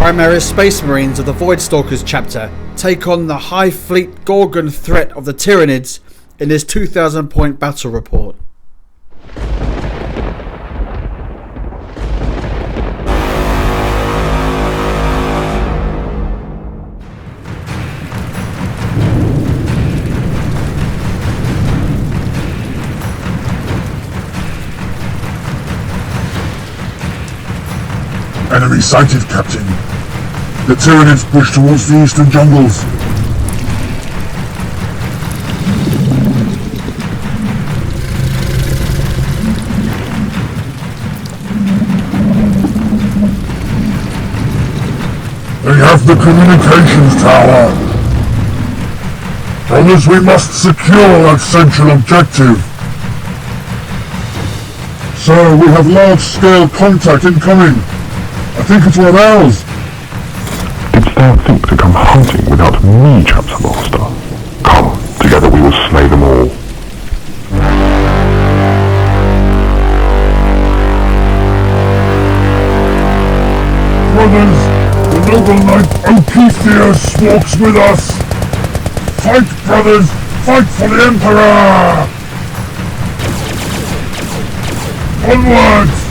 Primaris Space Marines of the Voidstalkers chapter take on the Hive Fleet Gorgon threat of the Tyranids in this 2,000 point battle report. Enemy sighted, Captain. The Tyranids push towards the eastern jungles. They have the communications tower. Brothers, we must secure that central objective. Sir, we have large-scale contact incoming. I think it's one of ours. Didst thou think to come hunting without me, Chapter Master? Come, together we will slay them all. Brothers, the noble knight Oketheus walks with us. Fight, brothers, fight for the Emperor! Onwards!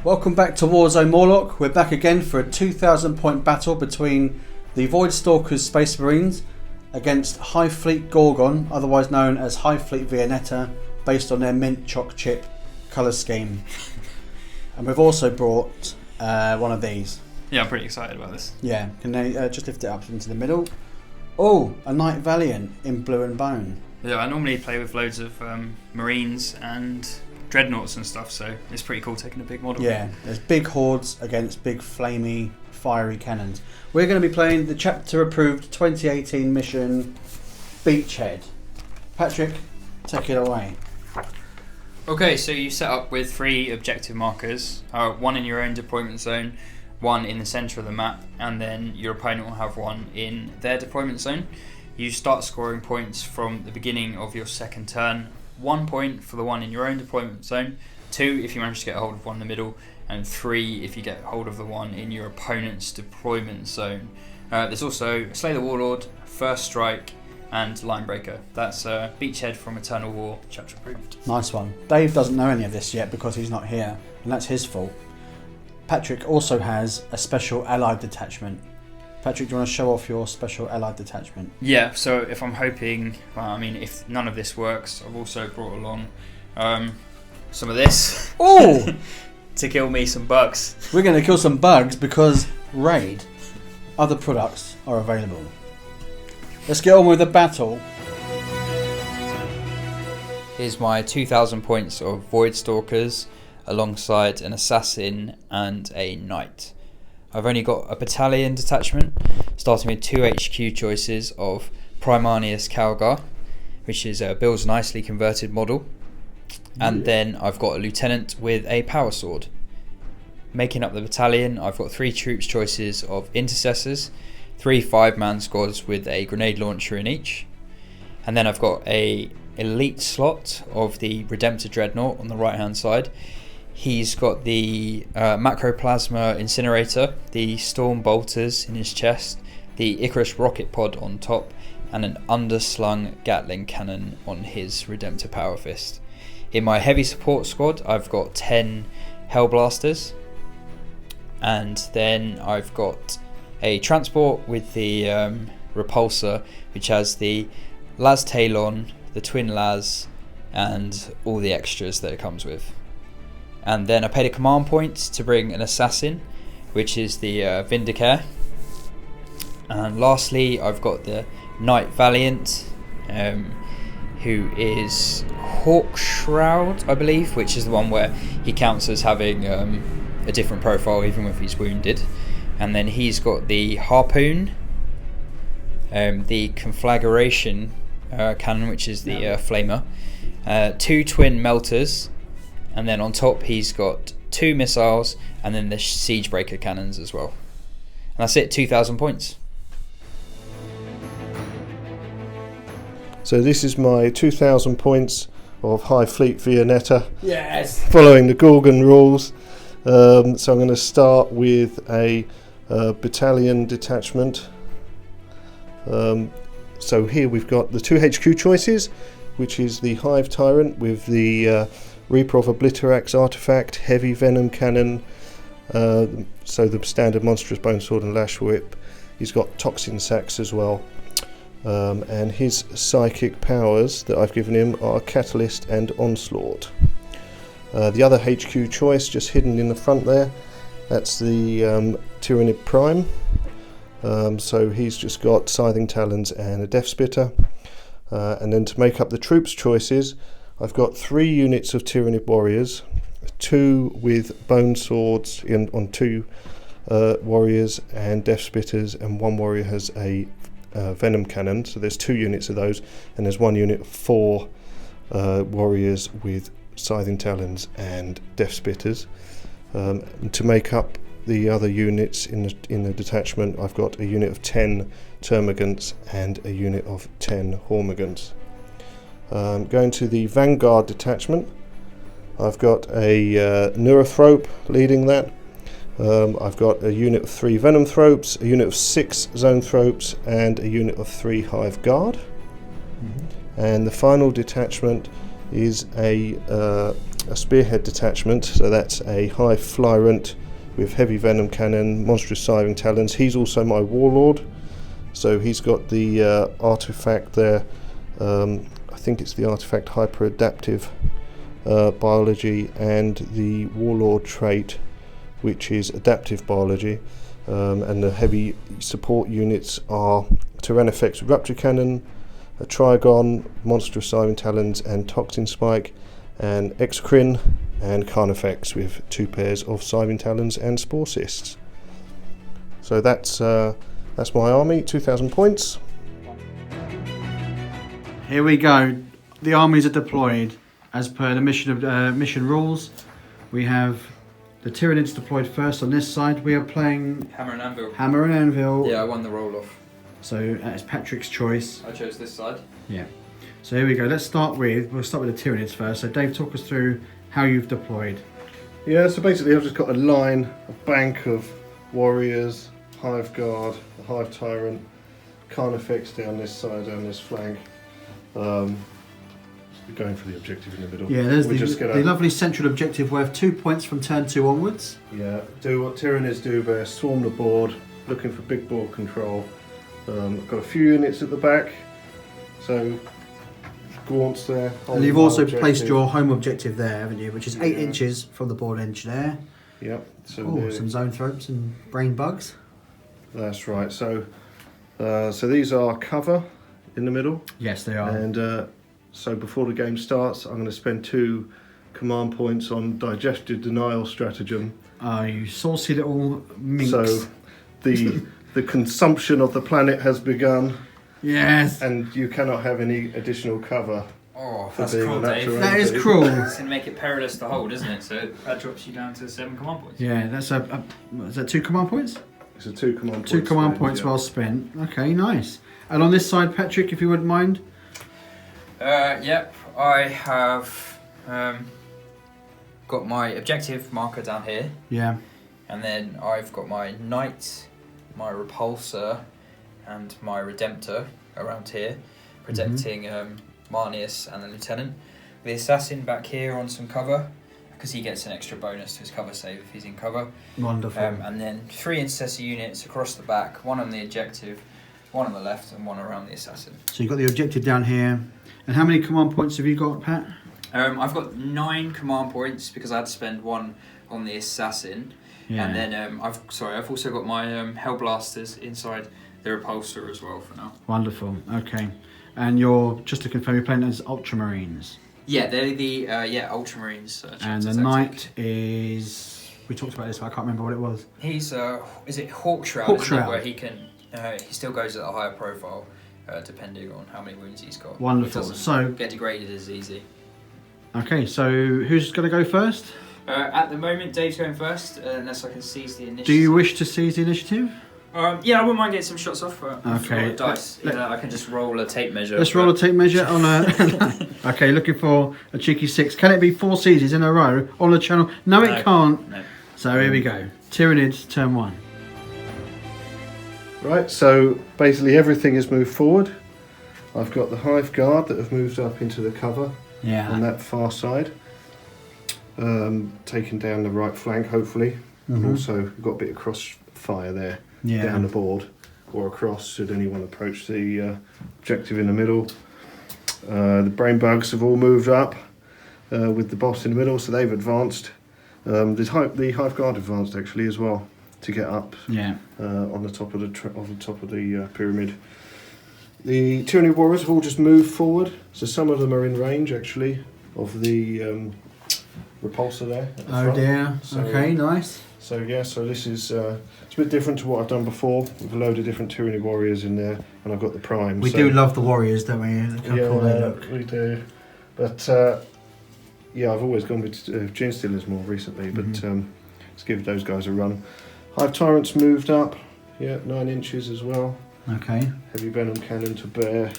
Welcome back to Warzone Morloc. We're back again for a 2,000 point battle between the Voidstalkers Space Marines against Hive Fleet Gorgon, otherwise known as Hive Fleet Viennetta, based on their mint choc chip colour scheme. And we've also brought one of these. Yeah, I'm pretty excited about this. Yeah, can they just lift it up into the middle? Oh, a Knight Valiant in blue and bone. Yeah, I normally play with loads of Marines and Dreadnoughts and stuff, so it's pretty cool taking a big model. Yeah, there's big hordes against big flamey, fiery cannons. We're going to be playing the chapter approved 2018 mission Beachhead. Patrick, take it away. Okay, so you set up with 3 objective markers, one in your own deployment zone, one in the centre of the map, and then your opponent will have one in their deployment zone. You start scoring points from the beginning of your second turn. 1 point for the one in your own deployment zone, 2 if you manage to get a hold of one in the middle, and 3 if you get hold of the one in your opponent's deployment zone. There's also Slay the Warlord, First Strike, and Linebreaker. That's Beachhead from Eternal War, chapter approved. Nice one. Dave doesn't know any of this yet because he's not here, and that's his fault. Patrick also has a special allied detachment. Patrick, do you want to show off your special allied detachment? Yeah, so if I'm hoping, if none of this works, I've also brought along some of this. Oh! To kill me some bugs. We're going to kill some bugs because Raid. Other products are available. Let's get on with the battle. Here's my 2,000 points of Voidstalkers alongside an assassin and a knight. I've only got a battalion detachment, starting with 2 HQ choices of Primaris Calgar, which is a Bill's nicely converted model, and then I've got a lieutenant with a power sword. Making up the battalion, I've got 3 troops choices of intercessors, 3 5-man squads with a grenade launcher in each, and then I've got a elite slot of the Redemptor Dreadnought on the right hand side. He's got the Macroplasma Incinerator, the Storm Bolters in his chest, the Icarus Rocket Pod on top, and an underslung Gatling Cannon on his Redemptor Power Fist. In my heavy support squad, I've got 10 Hellblasters, and then I've got a transport with the Repulsor, which has the Las Talon, the Twin Las, and all the extras that it comes with. And then I paid a command point to bring an assassin, which is the Vindicare. And lastly, I've got the Knight Valiant, who is Hawk Shroud, I believe, which is the one where he counts as having a different profile even if he's wounded. And then he's got the Harpoon, the Conflagration cannon, which is the flamer, 2 twin melters, and then on top he's got 2 missiles, and then the siege breaker cannons as well. And that's it, 2,000 points. So this is my 2,000 points of Hive Fleet Viennetta. Yes. Following the Gorgon rules. So I'm going to start with a battalion detachment. So here we've got the 2 HQ choices, which is the Hive Tyrant with the Reaper of Obliterax artifact, heavy venom cannon, so the standard monstrous bone sword and lash whip. He's got toxin sacks as well, and his psychic powers that I've given him are catalyst and onslaught. The other HQ choice, just hidden in the front there, that's the Tyranid Prime. So he's just got scything talons and a death spitter. And then to make up the troops choices, I've got 3 units of Tyranid warriors, 2 with bone swords on 2 warriors and death spitters, and 1 warrior has a venom cannon. So there's 2 units of those, and there's 1 unit of 4 warriors with scything talons and death spitters. And to make up the other units in the detachment, I've got a unit of 10 termagants and a unit of 10 hormagaunts. Going to the Vanguard detachment, I've got a Neurothrope leading that. I've got a unit of 3 Venom Thropes, a unit of 6 Zone Thropes, and a unit of 3 Hive Guard. And the final detachment is a Spearhead detachment, so that's a Hive Flyrant with heavy venom cannon, monstrous scything talons. He's also my warlord, so he's got the artifact there. I think it's the artifact hyper adaptive biology, and the warlord trait, which is adaptive biology. And the heavy support units are Tyranifex Rupture Cannon, a Trigon, monstrous scything talons and toxin spike, and Exocrine and Carnifex with 2 pairs of scything talons and spore cysts. So that's my army, 2,000 points. Here we go. The armies are deployed as per the mission rules. We have the Tyranids deployed first on this side. We are playing Hammer and Anvil. Hammer and Anvil. Yeah, I won the roll-off. So that's Patrick's choice. I chose this side. Yeah. So here we go. We'll start with the Tyranids first. So Dave, talk us through how you've deployed. Yeah, so basically I've just got a bank of warriors, Hive Guard, a Hive Tyrant, Carnifex down this side, down this flank. We're going for the objective in the middle. Yeah, there's the lovely central objective worth 2 points from turn 2 onwards. Yeah, do what Tyranids do best, swarm the board, looking for big board control. I've got a few units at the back, so Gaunts there. And you've also placed your home objective there, haven't you? Which is 8 inches from the board edge there. Yep. So some zone thropes and brain bugs. That's right. So these are cover in the middle. Yes, they are. And so before the game starts, I'm going to spend 2 command points on digestive denial stratagem. You saucy little minx. So the consumption of the planet has begun. Yes. And you cannot have any additional cover. Oh, for that's being cruel, a natural That is entity. cruel. It's going to make it perilous to hold, isn't it? So that drops you down to 7 command points. Yeah, that's is that 2 command points? It's a 2 command points. 2 command spend, points yeah. well spent. Okay, nice. And on this side, Patrick, if you wouldn't mind. Yep, I have got my objective marker down here. Yeah. And then I've got my Knight, my Repulsor, and my Redemptor around here, protecting Marnius and the Lieutenant. The Assassin back here on some cover, because he gets an extra bonus to his cover save if he's in cover. Wonderful. And then 3 Intercessor units across the back, 1 on the objective, 1 on the left, and 1 around the Assassin. So you've got the objective down here. And how many command points have you got, Pat? I've got 9 command points because I had to spend 1 on the Assassin. Yeah. And then I've also got my Hellblasters inside the Repulsor as well for now. Wonderful. Okay. And you're, just to confirm, you're playing as Ultramarines. Yeah, they're the Ultramarines. And the Knight is, we talked about this, but I can't remember what it was. He's is it Hawkshroud? Hawkshroud. Where he can he still goes at a higher profile depending on how many wounds he's got. Wonderful. He doesn't So get degraded as easy. Okay, so who's going to go first? At the moment, Dave's going first, unless I can seize the initiative. Do you wish to seize the initiative? Yeah, I wouldn't mind getting some shots off. Okay. Dice. I can just roll a tape measure. Let's roll a tape measure on a... Okay, looking for a cheeky 6. Can it be 4 seizes in a row on the channel? No, it can't. No. So here we go. Tyranids, turn 1. Right, so basically everything has moved forward. I've got the Hive Guard that have moved up into the cover on that far side. Taking down the right flank, hopefully. And also got a bit of cross fire there down the board or across should anyone approach the objective in the middle. The brain bugs have all moved up with the boss in the middle, so they've advanced. The Hive Guard advanced actually as well to get up on the top of the pyramid. The Tyranid warriors have all just moved forward, so some of them are in range actually of the repulsor there. At the front. Dear. So, okay, nice. So this is it's a bit different to what I've done before with a load of different Tyranid warriors in there, and I've got the prime. We do love the warriors, don't we? Look how cool they look. We do. But I've always gone with Gene Stealers more recently, but let's give those guys a run. Hive Tyrants moved up, 9 inches as well. Okay. Heavy venom cannon to bear.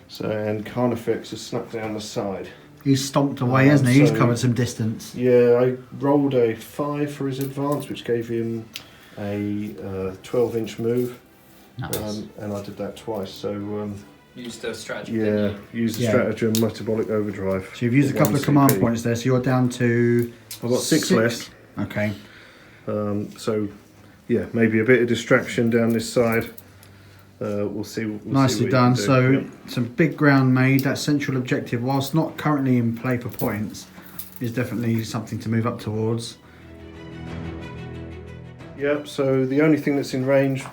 So and Carnifex has snuck down the side. He's stomped away, hasn't he? He's covered some distance. Yeah, I rolled a 5 for his advance, which gave him a 12-inch move. Nice. And I did that twice. So Used the stratagem. Used the stratagem Metabolic Overdrive. So you've used a couple of command points there, so you're down to... I've got 6 left. Okay. Maybe a bit of distraction down this side. We'll see. Nicely done. So some big ground made. That central objective, whilst not currently in play for points, is definitely something to move up towards. Yep. So the only thing that's in range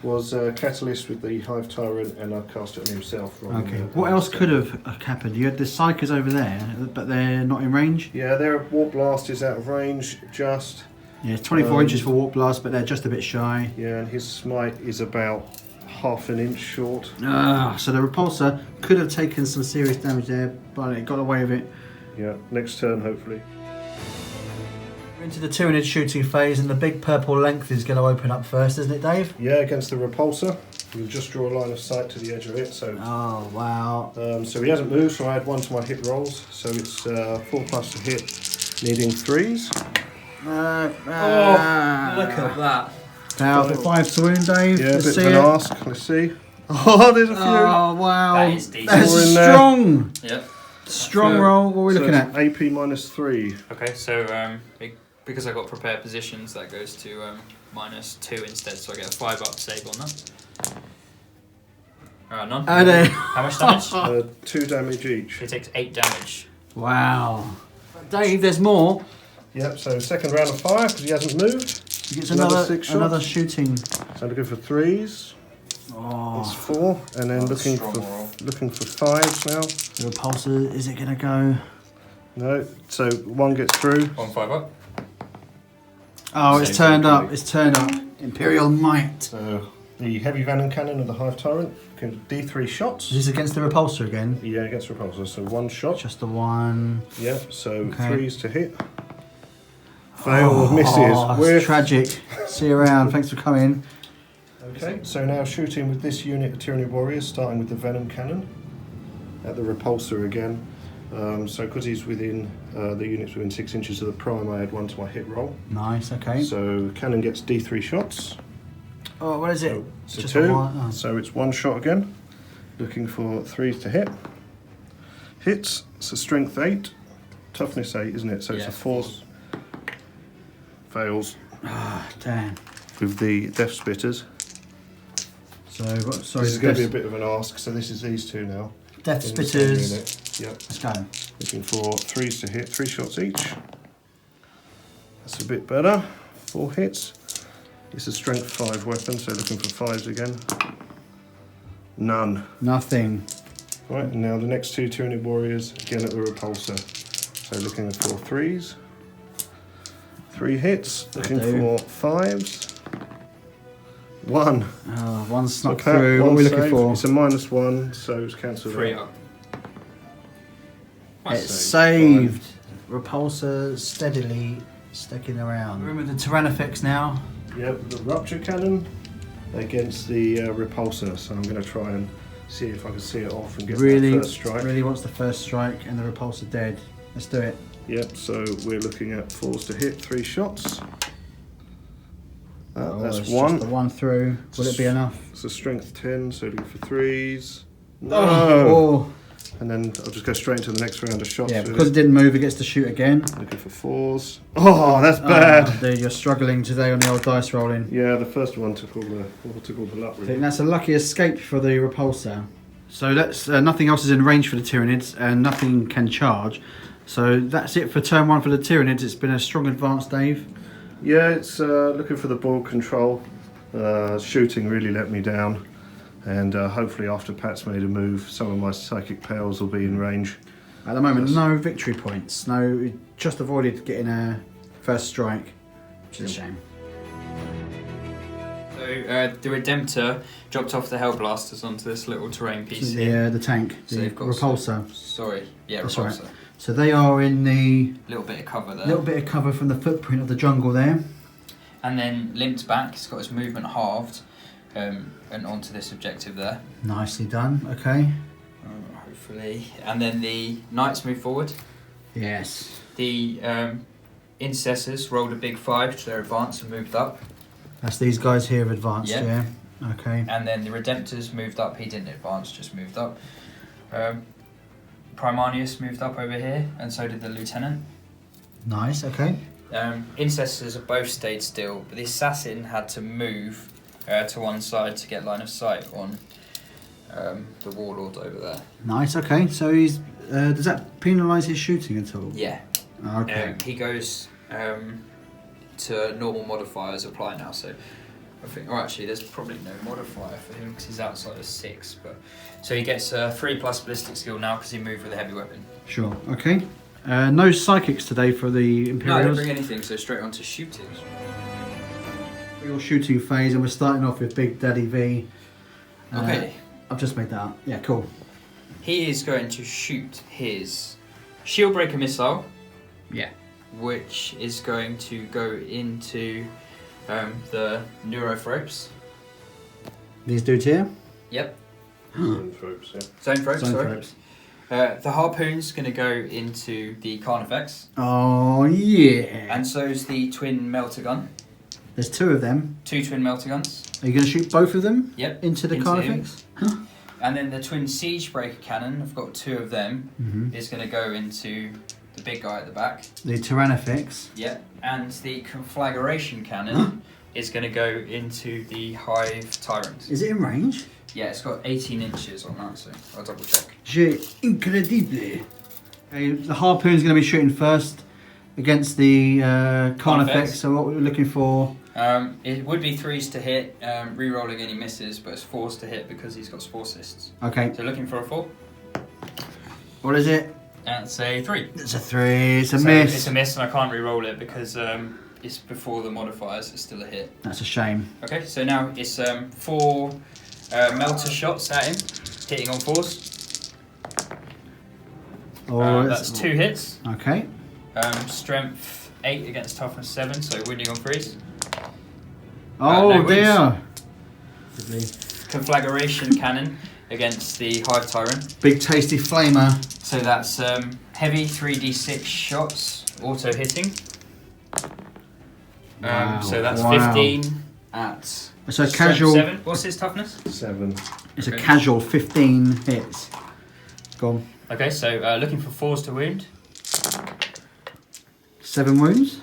was Catalyst with the Hive Tyrant, and I cast it on himself. Okay. What else could have happened? You had the Psychers over there, but they're not in range. Yeah, their Warp Blast is out of range. Just. Yeah, it's 24 inches for Warp Blast, but they're just a bit shy. Yeah, and his Smite is about half an inch short. So the Repulsor could have taken some serious damage there, but it got away with it. Yeah, next turn hopefully. We're into the Tyranid shooting phase, and the big purple length is going to open up first, isn't it, Dave? Yeah, against the Repulsor. We'll just draw a line of sight to the edge of it. So. Oh wow. So he hasn't moved, so I had 1 to my hit rolls. So it's 4+ to hit, needing 3s. Look at that. Now the 5 to wound, Dave. Yeah, Let's a bit see of an it. ask. Let's see. Oh, there's a few. Oh wow. That is decent. That's More in there. strong. Yep. Strong roll. What are we looking at? AP -3. Okay, so because I got prepared positions, that goes to -2 instead, so I get a 5 up save on that. Alright, none. How much damage? 2 damage each. He takes 8 damage. Wow. Dave, there's more. Yep, so second round of fire because he hasn't moved. He gets Another 6 shots. another shooting. So looking for 3s. Oh. It's 4, and then looking for 5s now. The Repulsor, is it going to go? No, so 1 gets through. 1 5 up. Oh, it's turned up. It's turned up. Imperial Might. So the heavy venom cannon of the Hive Tyrant can D3 shots. Is this against the Repulsor again? Yeah, against Repulsor. So 1 shot. Just the 1. Yeah, so Okay. 3s to hit. Fail, misses. It's tragic. See you around. Thanks for coming. Okay, so now shooting with this unit of Tyranid warriors, starting with the venom cannon at the Repulsor again. So because he's within the unit's within 6 inches of the prime, I had 1 to my hit roll. Nice. Okay. So cannon gets D3 shots. Oh, what is it? So Just 2. a 1. Oh. So it's 1 shot again. Looking for 3s to hit. Hits. So strength 8, toughness 8, isn't it? So it's a 4. Fails Ah, damn. with the Death Spitters. So, sorry. This is going to be a bit of an ask. So this is these 2 now. Death in the same Spitters. unit. Yep. Let's go. Looking for 3s to hit, 3 shots each. That's a bit better. 4 hits. It's a strength 5 weapon, so looking for 5s again. None. Nothing. Right, and now the next 2 Tyranid warriors, again at the Repulsor. So looking for 3s. 3 hits, looking for 5s. 1. Oh, 1 snuck Okay, through. What are 1 we looking save. for? It's a -1, so it's cancelled 3 out. up. It's saved. repulsor steadily sticking around. We're in with the Tyrannifex now. Yep, the rupture cannon against the repulsor. So I'm going to try and see if I can see it off and get that first strike. Really wants the first strike and the repulsor dead. Let's do it. Yep, so we're looking at 4s to hit, 3 shots. That's it's 1. Just the 1 through. Will it be enough? It's a strength 10, so looking for 3s. No! Oh. And then I'll just go straight into the next round of shots. Yeah, because it didn't move, it gets to shoot again. Looking for 4s. Oh, that's bad. Dude, you're struggling today on the old dice rolling. Yeah, the first one took all the luck. I Really. think that's a lucky escape for the repulsor. So that's nothing else is in range for the Tyranids, and nothing can charge. So that's it for turn 1 for the Tyranids. It's been a strong advance, Dave. Yeah, it's looking for the ball control. Shooting really let me down. And hopefully after Pat's made a move, some of my psychic pals will be in range. At the moment, no victory points. No, just avoided getting a first strike, which is a shame. So the Redemptor dropped off the Hellblasters onto this little terrain piece here. The tank, So the they've got repulsor. Repulsor. Right. So they are in the Little bit of cover there. little bit of cover from the footprint of the jungle there. And then limped back. It's got its movement halved, and onto this objective there. Nicely done. Okay. Hopefully. And then the Knights move forward. Yes. The Intercessors rolled a big 5 to their advance and moved up. That's these guys here have advanced. Yep. Yeah. Okay. And then the Redemptors moved up. He didn't advance, just moved up. Primarius moved up over here, and so did the Lieutenant. Nice. Okay. Intercessors have both stayed still, but the Assassin had to move to one side to get line of sight on the Warlord over there. Nice. Okay. So he's. Does that penalise his shooting at all? Yeah. Okay. He goes to normal modifiers apply now, so I think, or actually there's probably no modifier for him because he's outside of 6, but so he gets 3+ ballistic skill now because he moved with a heavy weapon. Sure. Okay. No psychics today for the No, I Imperials. didn't bring anything, so straight on to shooting. Your shooting phase, and we're starting off with Big Daddy V. Okay. I've just made that up. Yeah, cool. He is going to shoot his Shieldbreaker missile. Yeah. Which is going to go into the Neurothropes. These dudes here? Yep. Zone Thropes, yeah. Zone Thropes, Zone sorry. Thropes. The Harpoon's going to go into the Carnifex. Oh, yeah. And so's the Twin Melter Gun. There's 2 of them. 2 Twin Melter Guns. Are you going to shoot both of them? Yep. Into the Carnifex? And then the Twin Siege Breaker Cannon, I've got 2 of them, is going to go into the big guy at the back. The Tyrannifex. Yep. And the Conflagration Cannon is going to go into the Hive Tyrant. Is it in range? Yeah, it's got 18 inches on that, so I'll double check. J'ai incredible. Okay, the Harpoon's going to be shooting first against the Carnifex. So what we're looking for... It would be 3s to hit, re-rolling any misses, but it's 4s to hit because he's got Spore Cysts. Okay. So looking for a 4. What is it? That's a 3. It's a 3. It's a So miss. It's a miss, and I can't re-roll it because it's before the modifiers. It's still a hit. That's a shame. Okay, so now it's 4 melter shots at him, hitting on 4s. That's 2 hits. Okay. Strength 8 against toughness 7, so wounding on 3s. Oh no dear. Conflagration Cannon against the Hive Tyrant. Big tasty flamer. So that's heavy 3d6 shots, auto hitting. Wow. So that's Wow. 15 at So a strength casual. 7. What's his toughness? 7. It's a Okay. casual 15 hits. Go on. Okay, so looking for 4s to wound. 7 wounds.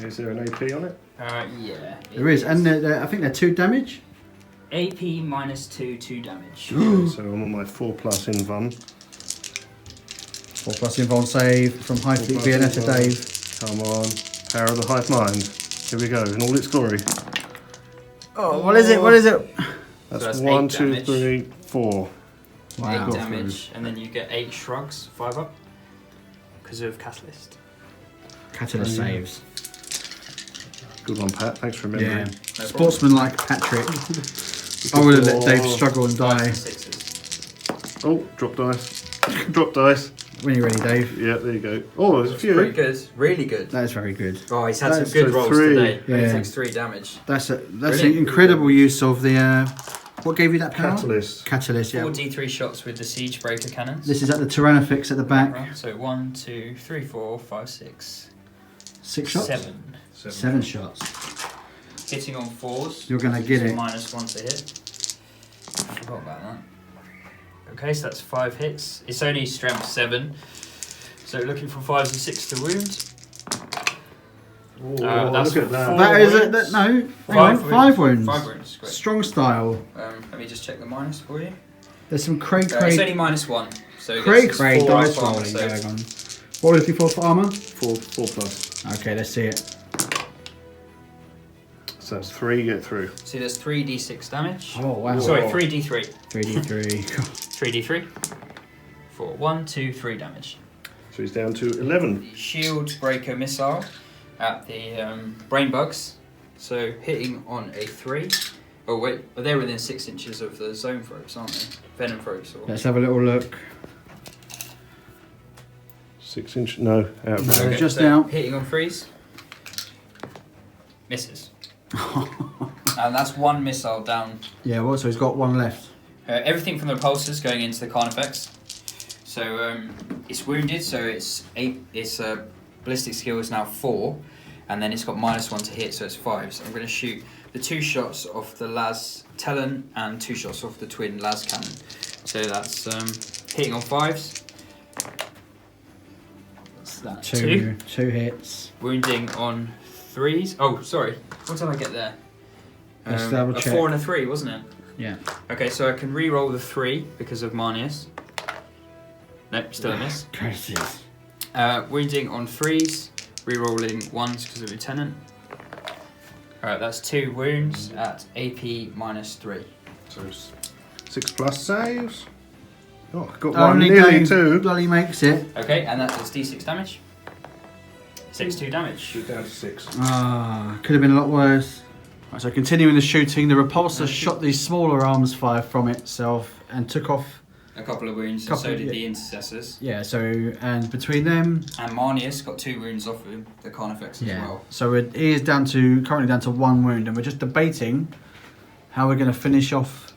Is there an AP on it? Yeah. There is, and I think they're 2 damage. AP minus 2 damage. So I'm on my 4+ invuln. 4+ invuln save from High Fleet Viennetta, Dave. Come on. Power of the Hive Mind. Here we go, in all its glory. Oh, what is it? What is it? That's So 1, that's 2, 8 3, 4. Wow. 8 damage, and then you get 8 shrugs, 5 up, because of Catalyst. Catalyst saves. Good one, Pat. Thanks for remembering. Yeah. Sportsman-like Patrick. I would have let Dave struggle and die. 6s. Oh, drop dice. Drop dice. When you're ready, Dave. Yeah, there you go. Oh, there's a few. Pretty good. Really good. That is very good. Oh, he's had some That's good a rolls 3. today. Yeah. He takes 3 damage. That's an Brilliant. incredible use of the. What gave you that power? Catalyst. Catalyst, yeah. 4 D3 shots with the siege breaker cannons. This is at the Tyrannifix at the back. Right, so 1, 2, 3, 4, 5, 6, 6 shots. 7. 7 shots. Hitting on 4s. You're gonna get it. -1 to hit. Forgot about that. Okay, so that's 5 hits. It's only strength 7. So looking for 5s and 6 to wound. That's look at that. 4 That is wounds. it. No, hang on, 5 wounds. 5 wounds, great. Strong style. Let me just check the minus for you. There's some cray It's only -1. So it cray gets cray 4 dice armor, rolling so going on. What are we looking for armour? 4 plus. Okay, let's see it. So that's 3 get through. See, there's 3 d6 damage. Oh wow. Sorry, 3 d3. 3d3. 3 d3. For 1, 2, 3 damage. So he's down to 11. The shield breaker missile at the brain bugs. So hitting on a 3. Oh wait, they're within 6 inches of the zone throats, aren't they? Venom throats. Or... Let's have a little look. 6 inch. No, out of No. range. Just now. Hitting on 3s. Misses. And that's 1 missile down. Yeah, well, so he's got 1 left. Everything from the repulsors going into the Carnifex. So it's wounded, so its ballistic skill is now 4, and then it's got -1 to hit, so it's 5. So I'm going to shoot the 2 shots off the Las Talon and 2 shots off the twin Las Cannon. So that's hitting on 5s. What's that? 2. 2 hits. Wounding on 3s. Oh, sorry. What did I get there? Let's double a check. 4 and a 3, wasn't it? Yeah. Okay, so I can re-roll the 3 because of Marnius. Nope, still a miss. Curses. Wounding on 3s, re-rolling 1s because of Lieutenant. Alright, that's 2 wounds at AP -3. So 6 plus saves. Oh, got one. Only Nearly Dave 2. bloody makes it. Okay, and that is D6 damage. 6-2 damage. Shoot down to 6. Ah, could have been a lot worse. Right, so continuing the shooting, the repulsor shot these smaller arms fire from itself and took off. A couple of wounds, and Couple, so did yeah. the Intercessors. Yeah, so, and between them. And Marnius got 2 wounds off of the Carnifex as well. So he is currently down to 1 wound, and we're just debating how we're going to finish off.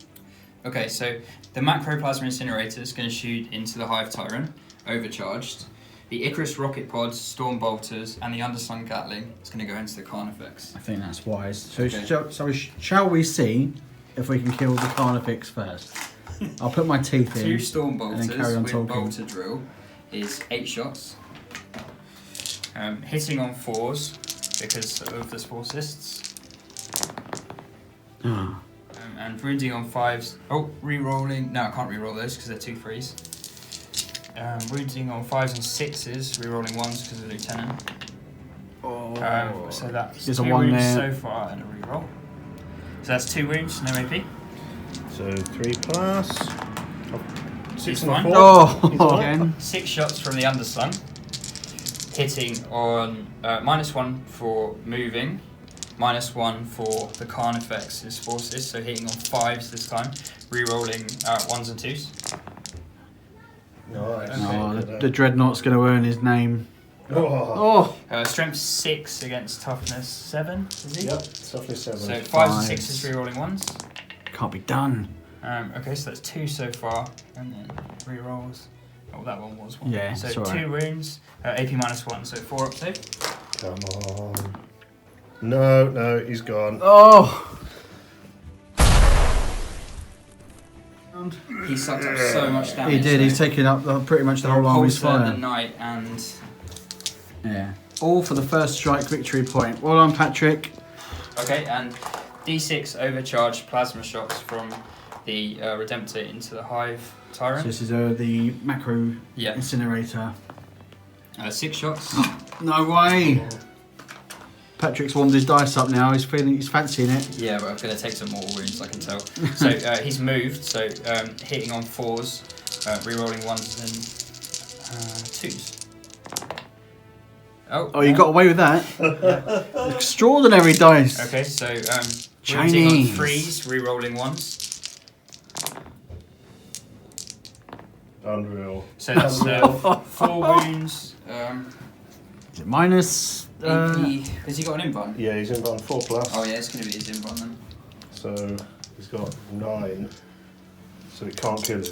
Okay, so the Macroplasma Incinerator is going to shoot into the Hive Tyrant, overcharged. The Icarus rocket pods, Storm Bolters, and the Underslung Gatling is going to go into the Carnifex. I think that's wise. So, Okay. shall we see if we can kill the Carnifex first? I'll put my teeth in. 2 Storm and Bolters then carry on with talking. Bolter Drill is 8 shots. Hitting on 4s because of the Spore Cysts. And wounding on 5s. Oh, re-rolling. No, I can't re-roll those because they're 2 3s. Wounding on 5s and 6s, re-rolling 1s because of Lieutenant. So that's There's 2 a 1 wounds there. so far and a re-roll. So that's 2 wounds, no AP. So 3 plus. 6 He's and a fine. 4. Oh, again. 6 shots from the Underslung. Hitting on -1 for moving, -1 for the Carnifex's forces, so hitting on 5s this time, re-rolling 1s and 2s. Nice. Oh, the Dreadnought's going to earn his name. Oh. Oh, Strength 6 against toughness 7, is he? Yep, toughness 7. So 5s and Fives. 6s re-rolling 1s. can't be done. Okay, so that's 2 so far, and then re-rolls. Oh, that one was 1. Yeah, so it's 2 alright. wounds, AP -1, so 4 up save. Come on. No, he's gone. Oh! He sucked up so much damage. He did, he's so taken up pretty much the whole army's Repulsor, fire. the Knight, and Yeah. All for the first strike victory point. Well done, Patrick. okay, and D6 overcharged plasma shots from the Redemptor into the Hive So Tyrant. this is the macro Yeah, incinerator. 6 shots. No way! Patrick's warmed his dice up now. He's fancying it. Yeah, but I'm going to take some more wounds, I can tell. So he's moved, so hitting on 4s, re-rolling 1s and 2s. Oh, you got away with that. Extraordinary dice. Okay, so wounding on Chinese. 3s, re-rolling 1s. Unreal. So that's 4 wounds. Is it minus? Has he got an invuln? Yeah, he's invuln 4+. Oh yeah, it's going to be his invuln then. So he's got 9. So it can't kill him.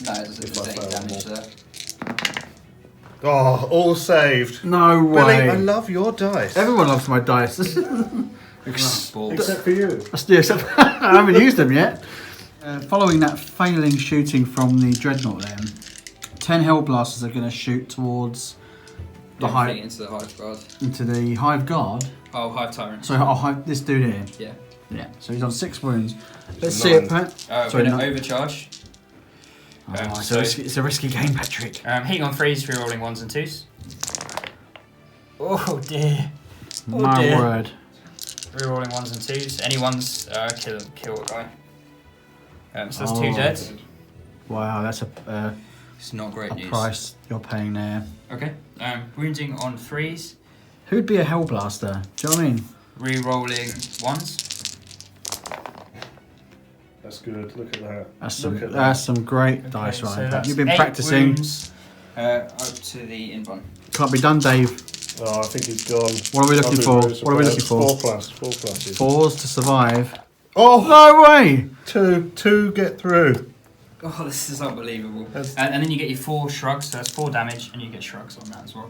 No, it doesn't If do I any fail damage more. there. Oh, all saved. No Billy, way. I love your dice. Everyone loves my dice. Balls. Except for you. I haven't used them yet. Following that failing shooting from the Dreadnought then, 10 Hellblasters are going to shoot towards the Hive, into the Hive Guard. into the Hive Guard. Oh, Hive Tyrant. So I'll Hive this dude here. Yeah. Yeah, so he's on 6 wounds. Let's So see it, 9. Pat. We're going no- to overcharge. It's a risky game, Patrick. Hitting on 3s, rerolling 1s and 2s. Oh dear. My dear. word. Rerolling 1s and 2s. Any 1s, kill a guy. So that's 2 dead. Wow, that's It's not great a news. price you're paying there. Okay. Wounding on 3s. Who'd be a Hellblaster? Do you know what I mean? Rerolling 1s. That's good. Look at that. That's some great dice right there. You've been 8 practicing. wounds, up to the invuln. Can't be done, Dave. Oh, I think he's gone. What are we looking for? What are we looking for? 4+. 4+. 4s to survive. Oh, No way! 2 get through. Oh, this is unbelievable. That's- And then you get your 4 shrugs, so that's 4 damage, and you get shrugs on that as well.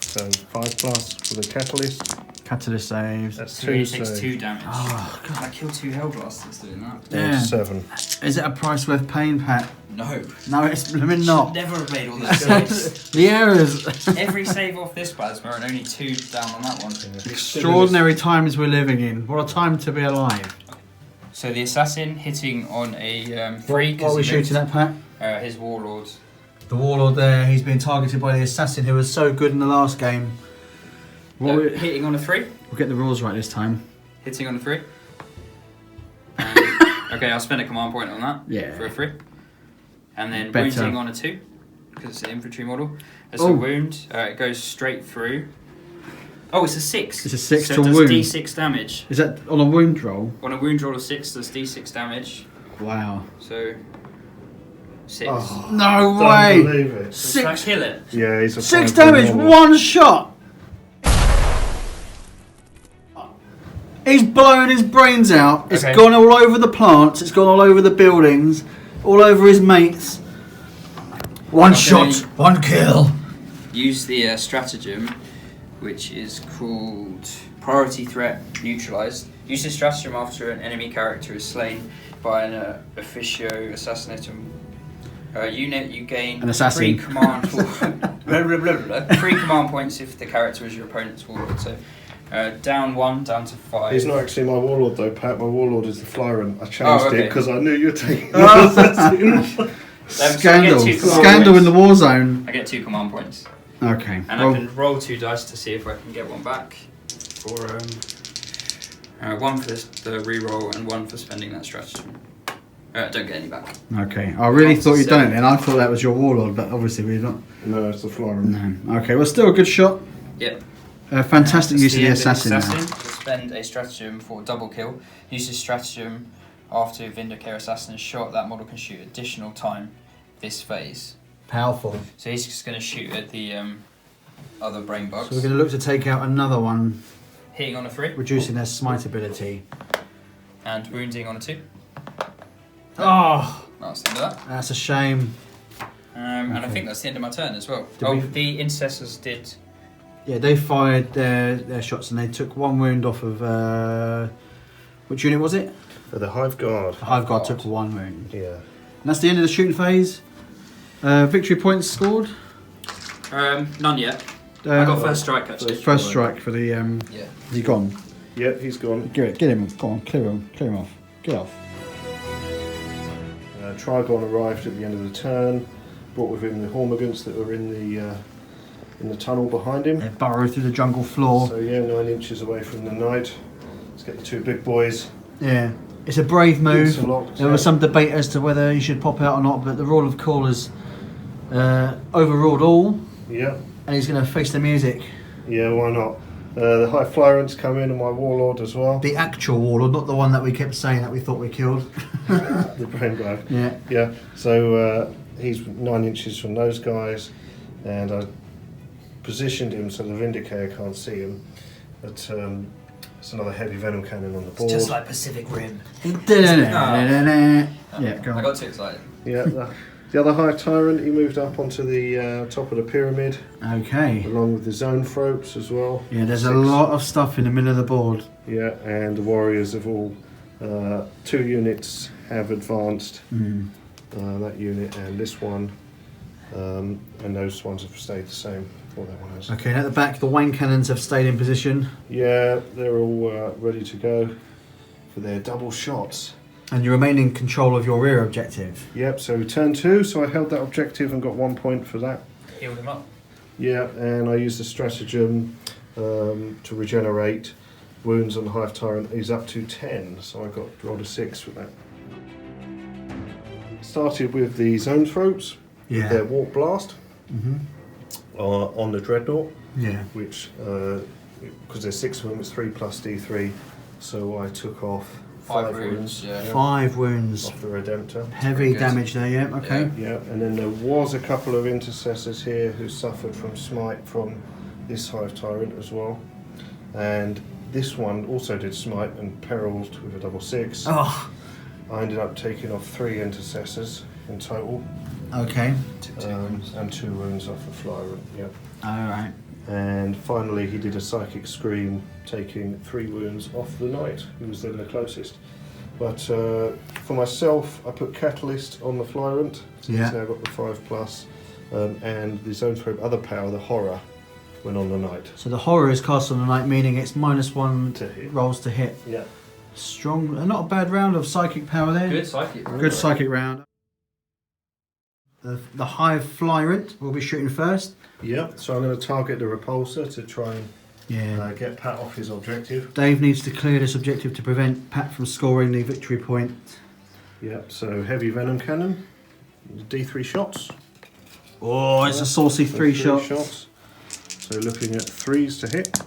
So 5+ for the catalyst. Catalyst saves. That's 3 2 takes saves. 2 damage. Oh, God. I killed 2 Hellblasters doing that. Yeah. 7. Is it a price worth paying, Pat? No. No, it's blooming not. Never have made all those saves. The errors. Every save off this plasma and only 2 down on that one. Extraordinary times we're living in. What a time to be alive. So the assassin hitting on a 3. What are we shooting at, Pat? His warlord. The warlord there, he's been targeted by the assassin who was so good in the last game. Hitting on a 3. We'll get the rules right this time. Hitting on a 3. Okay, I'll spend a command point on that. Yeah. For a 3. And then Better. wounding on a 2, because it's an infantry model. It's a Oh. wound. It goes straight through. Oh, it's a 6. It's a 6 so to it does wound. D6 damage. Is that on a wound roll? On a wound roll of 6, does D6 damage. Wow. So 6. Oh, No don't way! believe it. Does that kill it? Yeah, he's a 6 5 damage, normal. 1 shot! He's blown his brains out. It's Okay. gone all over the plants. It's gone all over the buildings. All over his mates. One Okay. shot, 1 kill. Use the stratagem, which is called Priority Threat Neutralized. Use this stratagem after an enemy character is slain by an officio assassinatum unit. You gain An assassin. 3 command blah, blah, blah, blah. 3 command points if the character is your opponent's warlord. So down 1, down to 5. He's not actually my warlord though, Pat. My warlord is the Flyrant. I changed okay. it because I knew you were taking the assassin. So I Scandal. get 2 command Scandal in points. the war zone. I get 2 command points. Okay. And I can roll 2 dice to see if I can get one back. For 1 for the reroll and 1 for spending that stratagem. Don't get any back. Okay. I really thought you'd done it then. I thought that was your warlord, but obviously we're not. No, it's the Flyrant. No. Okay, well, still a good shot. Yep. Fantastic use of the end assassin. now. To spend a stratagem for double kill. Use this stratagem after Vindicare Assassin is shot. That model can shoot additional time this phase. Powerful. So he's just going to shoot at the other brain bugs. So we're going to look to take out another one, Hitting on a 3 reducing their smite ability. and wounding on a 2. Oh, That's the end of that. that's a shame. And I Okay. think that's the end of my turn as well. Did we- The intercessors did. Yeah, they fired their shots and they took 1 wound off of. Which unit was it? For the Hive Guard. The Hive Guard took 1 wound. Yeah. And that's the end of the shooting phase. Victory points scored. None yet. I got first strike actually. First strike for the. Yeah. Is he gone? Yeah, he's gone. Get him. Go on, clear him off. Get off. Trigon arrived at the end of the turn, brought with him the Hormigants that were in the tunnel behind him. They burrowed through the jungle floor. So yeah, 9 inches away from the Knight. Let's get the 2 big boys. Yeah, it's a brave move. It's a lot, There was some debate as to whether he should pop out or not, but the rule of call has overruled all, Yeah, and he's going to face the music. yeah, why not? The High Flyrants come in and my Warlord as well. The actual warlord, not the one that we kept saying that we thought we killed. The brain bag. Yeah. Yeah, so he's 9 inches from those guys, and I positioned him so the Vindicator can't see him. But it's another heavy venom cannon on the board. It's just like Pacific Rim. Yeah, go on. I got too excited. Yeah, the other Hive Tyrant, he moved up onto the top of the pyramid, Okay. along with the Zone Thropes as well. Yeah, there's a 6. lot of stuff in the middle of the board. Yeah, and the Warriors have all 2 units have advanced. That unit and this one, and those ones have stayed the same. What that one has. Okay, and at the back, the Wayne cannons have stayed in position. Yeah, they're all ready to go for their double shots. And you remain in control of your rear objective. Yep, so turn 2, so I held that objective and got 1 point for that. Healed him up. Yeah, and I used the stratagem to regenerate wounds on the Hive Tyrant. He's up to 10, so I rolled a 6 with that. Started with the Zone Thropes, Yeah. their Warp Blast on the Dreadnought, Yeah. which, because there's 6 of them, it's 3 plus D3, so I took off 5 wounds. Yeah. 5 wounds. Off the Redemptor. Heavy good. damage there, yeah, okay. Yeah, and then there was a couple of intercessors here who suffered from smite from this Hive Tyrant as well. And this one also did smite and perilled with a double 6. Oh, I ended up taking off 3 intercessors in total, okay. and 2 wounds off the Flyrant. Yeah. Alright. And finally, he did a psychic scream, taking 3 wounds off the Knight, who was then the closest. But for myself, I put Catalyst on the Flyrant, so Yeah. I got the 5+, and the Zone Thrope other power, the Horror, went on the Knight. So the horror is cast on the night, meaning it's -1 To hit. rolls to hit. Yeah. Strong, not a bad round of psychic power there. Good psychic. Good psychic round. The Hive Flyrant will be shooting first. Yeah, so I'm going to target the Repulsor to try and Yeah. get Pat off his objective. Dave needs to clear this objective to prevent Pat from scoring the victory point. Yeah, so heavy Venom Cannon, D3 shots. Oh, it's a saucy So 3 3 shots. So looking at 3s to hit.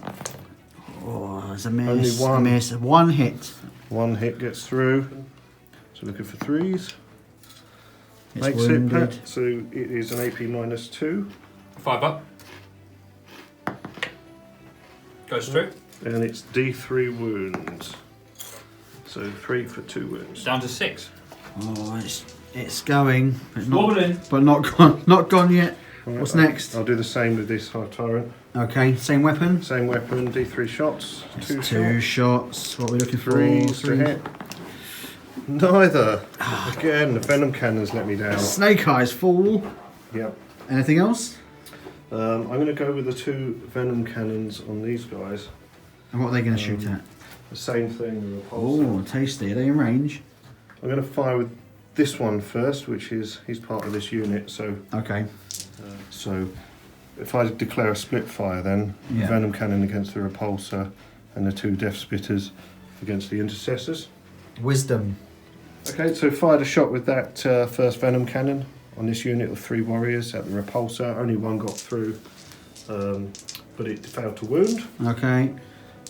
Oh, there's a miss. Only A one. miss. 1 hit. 1 hit gets through. So looking for 3s. It's Makes wounded. it, Pat. So it is an AP -2. 5 up. Goes through. And it's D3 wounds. So 3 for 2 wounds. Down to 6. Oh, it's going, but Wobbling. not gone. Not gone yet. Right, What's next? I'll do the same with this Hive Tyrant. Okay, same weapon. Same weapon, D3 shots. 2 2 shots. shots. What are we looking for? 3s to 3. hit. Neither. Again, the Venom Cannons let me down. Snake Eyes fall. Yep. Anything else? I'm going to go with the 2 Venom Cannons on these guys. And what are they going to shoot at? The same thing, the Repulsor. Oh, tasty. Are they in range? I'm going to fire with this one first, which is, he's part of this unit, so Okay. so if I declare a split fire then, Yeah. Venom Cannon against the Repulsor and the 2 Death Spitters against the Intercessors. Wisdom. Okay, so fired a shot with that first Venom Cannon on this unit of 3 warriors at the Repulsor. Only 1 got through, but it failed to wound. Okay.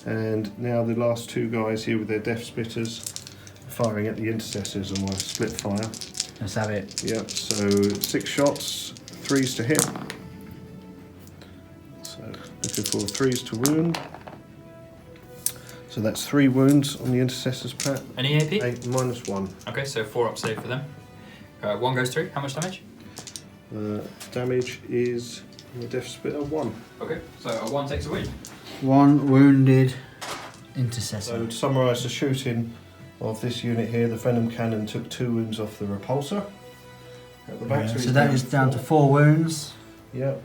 And now the last 2 guys here with their Death Spitters firing at the Intercessors on my split fire. Let's have it. Yep, so 6 shots, 3s to hit. So looking for 3s to wound. So that's 3 wounds on the Intercessors, Pat. Any AP? 8 -1. Okay, so 4 up save for them. 1 goes through. How much damage? Damage is the Death Spitter 1. Okay, so a 1 takes a wound. 1 wounded So intercessor. to summarise the shooting of this unit here, the Venom Cannon took 2 wounds off the Repulsor. At the back, Yeah, he's so that is down to 4 wounds. Yep.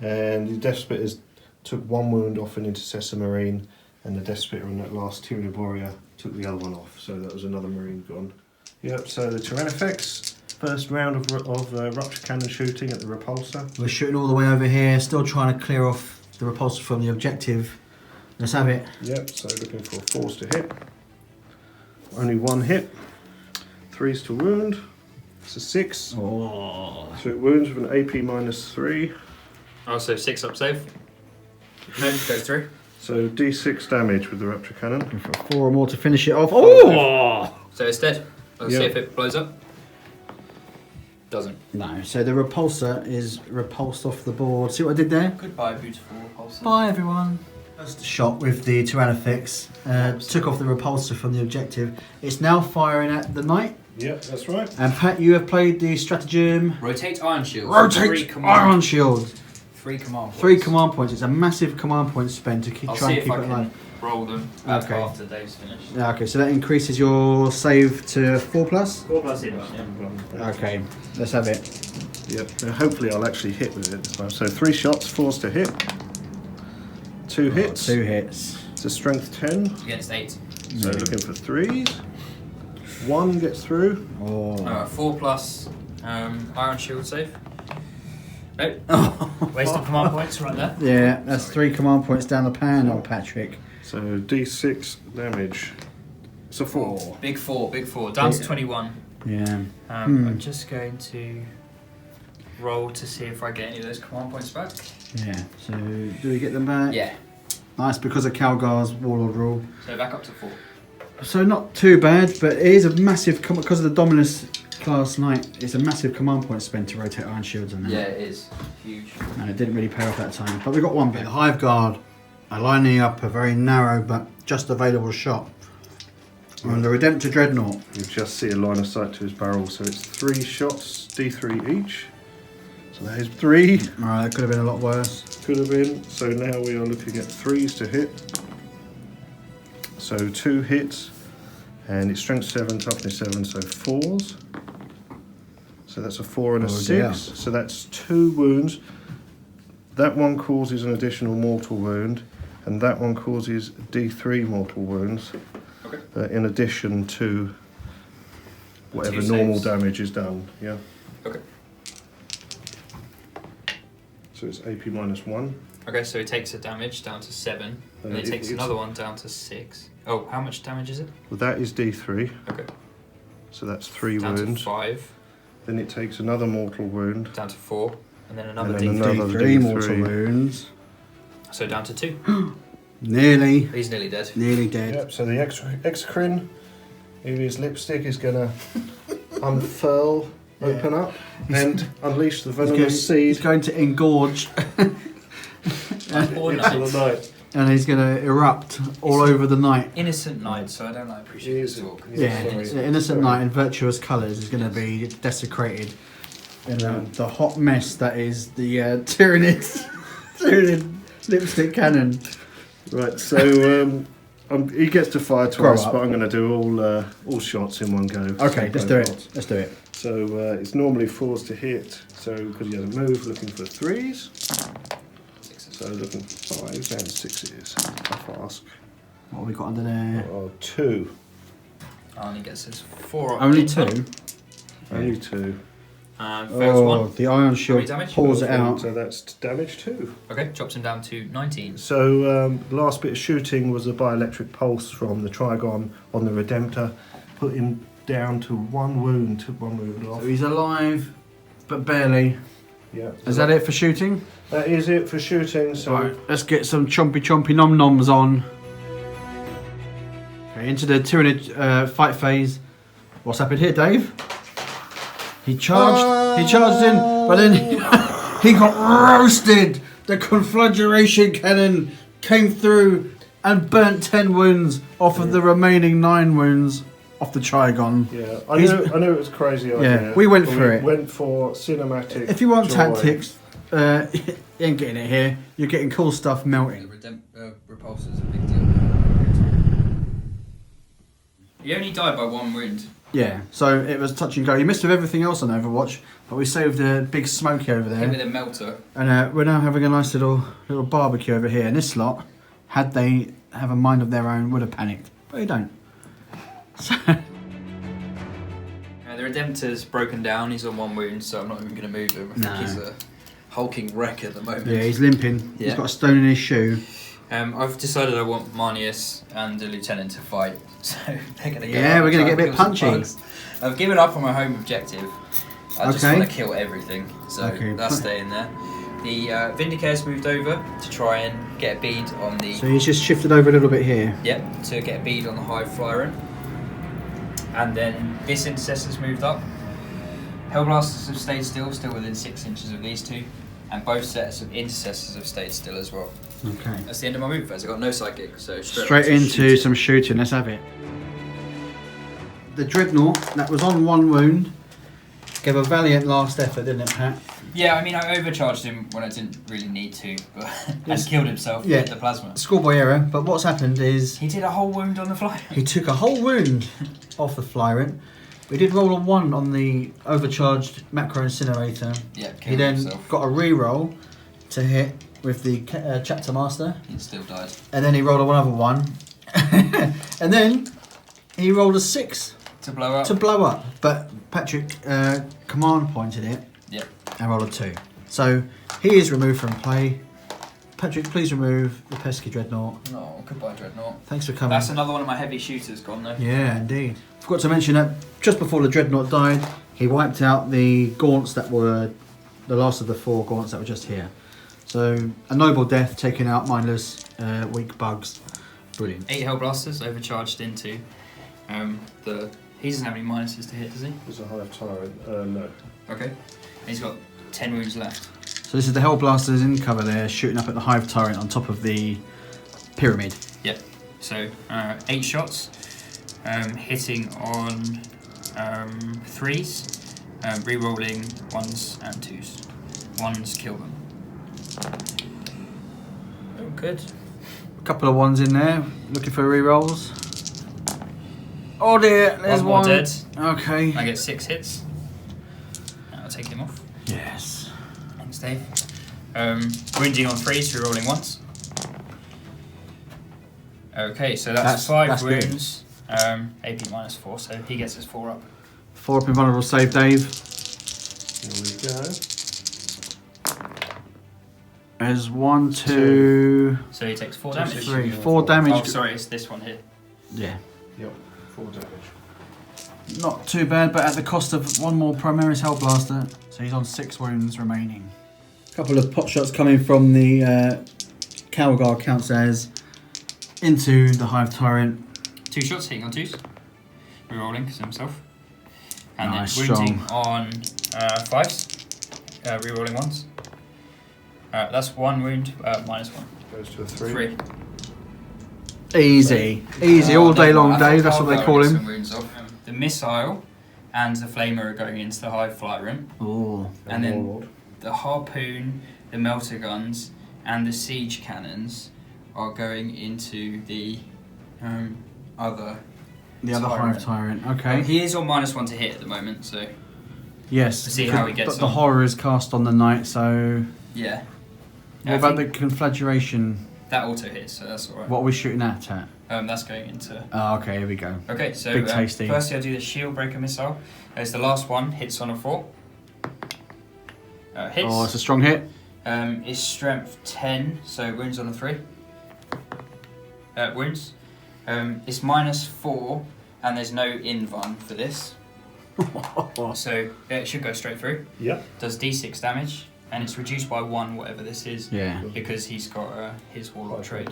And the Death Spitters took 1 wound off an Intercessor Marine, and the Death Spitter on that last Tyranid Warrior took the other one off, so that was another Marine gone. Yep, so the Tyrannifex, first round of Rupture Cannon shooting at the Repulsor. We're shooting all the way over here, still trying to clear off the repulsor from the objective. Let's have it. Yep, so looking for 4s to hit. Only 1 hit. 3s to wound. It's a 6. Oh. So it wounds with an AP -3. Oh, so 6 up save. No, goes through. So D6 damage with the Rupture Cannon. Looking for 4 or more to finish it off. Oh! So it's dead. Let's Yeah. see if it blows up. Doesn't. No. So the repulsor is repulsed off the board. See what I did there? Goodbye, beautiful repulsor. Bye, everyone. First shot with the Tyrannid took off the repulsor from the objective. It's now firing at the knight. Yep, that's right. And Pat, you have played the stratagem. Rotate Iron Shield. Rotate Iron Shield. 3 command points. 3 command points. It's a massive command point spend to I'll try see and keep if I it can alive. roll them Okay. after Dave's finished. Yeah, okay, so that increases your save to 4+. 4+ in. Yeah. Okay, let's have it. Yep. Now hopefully I'll actually hit with it this time. So 3 shots, 4's to hit. 2 hits. 2 hits. It's a strength 10. Against 8. So looking for 3s. 1 gets through. Oh. 4+ Iron Shield save. Nope. Oh. Wasted command points right there. Yeah, that's 3 command points down the pan, old Patrick. So D6 damage. It's a 4. Big 4, big 4. Down to 21. Yeah. I'm just going to roll to see if I get any of those command points back. Yeah, so do we get them back? Yeah. Nice, because of Calgar's Warlord rule. So back up to 4. So not too bad, but it is a massive, because of the Dominus class knight, it's a massive command point spent to rotate Iron Shields on that. Yeah, it is. Huge. No, it didn't really pay off that time. But we got one bit. The Hive Guard are lining up a very narrow but just available shot on the Redemptor Dreadnought. You just see a line of sight to his barrel, so it's 3 shots, D3 each. So that is 3. Alright, that could have been a lot worse. Could have been. So now we are looking at 3s to hit. So 2 hits, and it's strength 7, toughness 7, so 4s. So that's a 4 and a 6. Dear. So that's 2 wounds. That one causes an additional mortal wound, and that one causes D3 mortal wounds. Okay. In addition to whatever 2 normal saves. damage is done. Yeah. Okay. So it's AP -1. Okay, so he takes a damage down to 7, and then he takes another one down to 6. Oh, how much damage is it? Well, that is D3. Okay. So that's 3 Down wounds. to 5, Then it takes another mortal wound. down to 4, and then another And then D3. another D3 D3. mortal wounds. So down to 2. Nearly. He's nearly dead. Nearly dead. Yep, so the exocrine, his lipstick is going to unfurl, open up, and unleash the venomous seed He's going to engorge Poor into knight. the night. and he's going to erupt all over the night. Innocent knight, so I don't like appreciate this talk. Yeah, Sorry. the innocent knight in virtuous colours is going to be desecrated in the hot mess that is the Tyranid lipstick cannon. Right, so he gets to fire twice, up. but I'm going to do all shots in one go. Okay, So let's do profiles. it. Let's do it. So it's normally 4s to hit, so because he hasn't moved, looking for 3s. So looking for 5s and 6s. Tough ask. What have we got under there? Oh, 2. And he gets his 4 up. Only 2. Only 2. And fails 1. The Iron Shield damage? pulls it out. So that's damage 2. Okay, drops him down to 19. So the last bit of shooting was a bioelectric pulse from the Trigon on the Redemptor. Put him down to 1 wound, took 1 wound off. So he's alive, but barely. Yeah. Is that it for shooting? That is it for shooting. So Right, let's get some chompy nom noms on. Okay, into the Tyranid fight phase. What's happened here, Dave? He charged. He charged in, but then he got roasted. The conflagration cannon came through and burnt 10 wounds off of the remaining 9 wounds off the Trigon. yeah, I knew it was crazy idea. Yeah, we went but for it. Went for cinematic. If you want joy. tactics, you ain't getting it here. You're getting cool stuff melting. Repulsor's a big deal. He only died by 1 wound. Yeah, so it was touch and go. You missed with everything else on Overwatch, but we saved the big smoky over Hit with there. a melter. And we're now having a nice little barbecue over here. And this lot, had they have a mind of their own, would have panicked. But they don't. So, The Redemptor's broken down. He's on 1 wound, so I'm not even going to move him. I think he's a hulking wreck at the moment. yeah, he's limping. Yeah. He's got a stone in his shoe. I've decided I want Marnius and the Lieutenant to fight, so they're going to Yeah, we're gonna get a bit punchy. I've given up on my home objective. I just Okay. want to kill everything, so Okay, that's staying there. The Vindicator's moved over to try and get a bead on the... So he's just shifted over a little bit here. Yep, to get a bead on the Hive Flyer in. And then this Intercessor's moved up. Hellblasters have stayed still within 6 inches of these two, and both sets of Intercessors have stayed still as well. Okay. That's the end of my move phase. I've got no psychic, so straight into some shooting. Let's have it. The Dreadnought, that was on 1 wound, gave a valiant last effort, didn't it, Pat? Yeah, I mean, I overcharged him when I didn't really need to, but and killed himself with the plasma. Schoolboy error, but what's happened is... He did a whole wound on the fly. He took a whole wound off the Flyrant. We did roll a 1 on the overcharged Macro Incinerator. Yeah, he then himself. got a re-roll to hit with the Chapter Master. He still died. And then he rolled another 1. And then he rolled a 6. To blow up. To blow up. But Patrick command pointed it. Yep. And rolled a 2. So he is removed from play. Patrick, please remove the pesky Dreadnought. No, goodbye Dreadnought. Thanks for coming. That's another one of my heavy shooters gone though. Yeah, indeed. Forgot to mention that just before the Dreadnought died, he wiped out the gaunts that were the last of the 4 gaunts that were just here. So a noble death, taking out mindless, weak bugs. Brilliant. 8 Hellblasters overcharged into he doesn't have any minuses to hit, does he? There's a Hive Tyrant. No. Okay. And he's got 10 wounds left. So this is the Hellblasters in cover there, shooting up at the Hive Tyrant on top of the pyramid. Yep. So 8 shots, hitting on 3s, re-rolling 1s and 2s. 1s kill them. Oh, good. A couple of 1s in there, looking for re-rolls. Oh dear, there's one. More dead. Okay. I get 6 hits. I'll take him off. Yes. Thanks, Dave. Wounding on 3s, re-rolling 1s. Okay, so that's 5 wounds. AP -4, so he gets his 4 up. 4 up invulnerable save, Dave. Here we go. There's 1, 2... So he takes 4 damage. 3, 4 damage. Oh, sorry, it's this one here. Yeah. Yep, 4 damage. Not too bad, but at the cost of 1 more Primaris Hellblaster. So he's on 6 wounds remaining. A couple of pot shots coming from the Calgar counts as into the Hive Tyrant. 2 shots hitting on 2s. Rerolling because himself. And Nice, then wounding on 5s. Rerolling 1s. That's 1 wound, -1. Goes to a 3. 3. Easy. Easy all day long, Dave. That's what they call him. The missile and the flamer are going into the Hive Flyroom. Oh. And then the harpoon, the melter guns, and the siege cannons are going into the other. The other Hive Tyrant. Okay. He is on -1 to hit at the moment, so Yes. we'll see how he gets But the on. horror is cast on the knight, so... Yeah. What about the conflagration? That auto hits, so that's alright. What are we shooting at? That's going into... Oh, okay, here we go. Okay, so Big tasty. firstly I'll do the shield breaker missile. It's the last one, hits on a 4. Hits. Oh, it's a strong hit. Is strength 10, so wounds on a 3. Wounds. It's -4, and there's no invuln for this. So it should go straight through. Yep. Does D6 damage, and it's reduced by 1, whatever this is. Yeah. Because he's got his Warlock trait.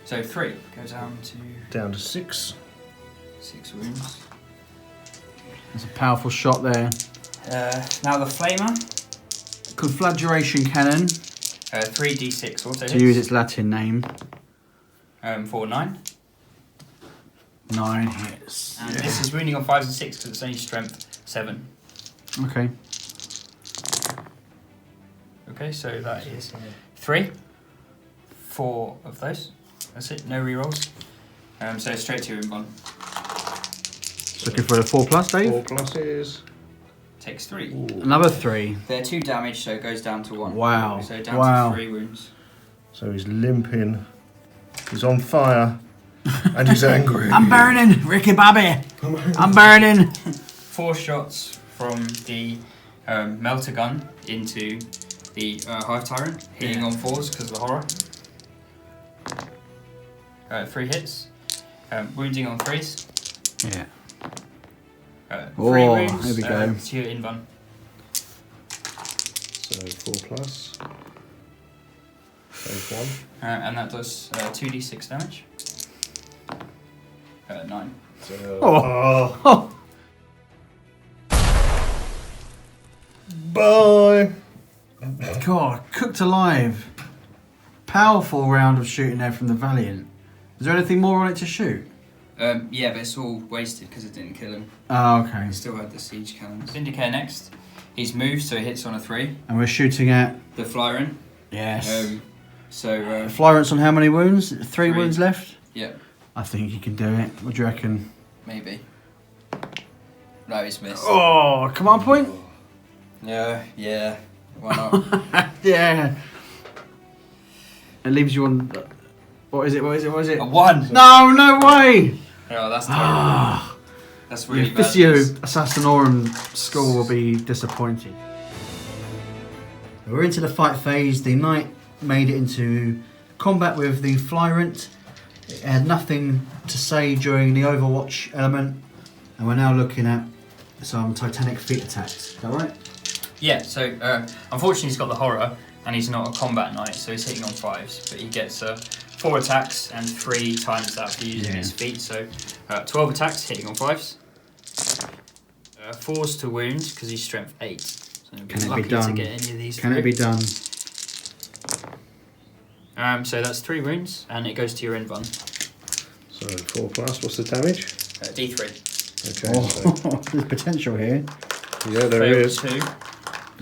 So 3, go down to... Down to 6. 6 wounds. That's a powerful shot there. Now the flamer. Conflagration cannon. 3d6 auto To use its Latin name. For 9. 9 hits. And this is wounding on 5s and 6 because it's only strength 7. Okay. Okay, so that is 3. 4 of those. That's it, no rerolls. So straight to invuln. Looking for a 4+, Dave? 4 pluses. Takes 3. Ooh. Another 3. They're 2 damage, so it goes down to 1. Wow. So down to 3 wounds. So he's limping. He's on fire. And he's angry. I'm burning, Ricky Bobby. I'm burning. 4 shots from the melter gun into the Hive Tyrant, hitting on 4s because of the horror. 3 hits. Wounding on 3s. Yeah. 3 wounds. Here we go. To your invuln. So 4 plus. Save 1. And that does 2d6 damage. 9. So, Oh. Goodbye. God, cooked alive. Powerful round of shooting there from the Valiant. Is there anything more on it to shoot? Yeah, but it's all wasted because it didn't kill him. Oh, okay. He still had the siege cannons. Vindicator next. He's moved, so he hits on a 3. And we're shooting at... The Flyrant. Yes. Flyrant's on how many wounds? 3 wounds left? Yeah. I think he can do it. What do you reckon? Maybe. No, he's missed. Oh, command point? Yeah. Why not? Yeah. It leaves you on... What is it? A 1! No way! Oh, that's terrible. That's really The bad. Officio Assassinorum school will be disappointed. We're into the fight phase. The Knight made it into combat with the Flyrant. It had nothing to say during the Overwatch element. And we're now looking at some Titanic feat attacks. Is that right? Yeah, so unfortunately he's got the Horror and he's not a combat knight, so he's hitting on 5s, but he gets 4 attacks and 3 times that for using his feet, so 12 attacks hitting on 5s. 4s to wound because he's strength 8. So Can it be done? To get any of these Can it be done? So that's 3 wounds and it goes to your end one. So 4 plus. What's the damage? D3. Okay. Oh, there's potential here. Yeah, there Failed is. 2.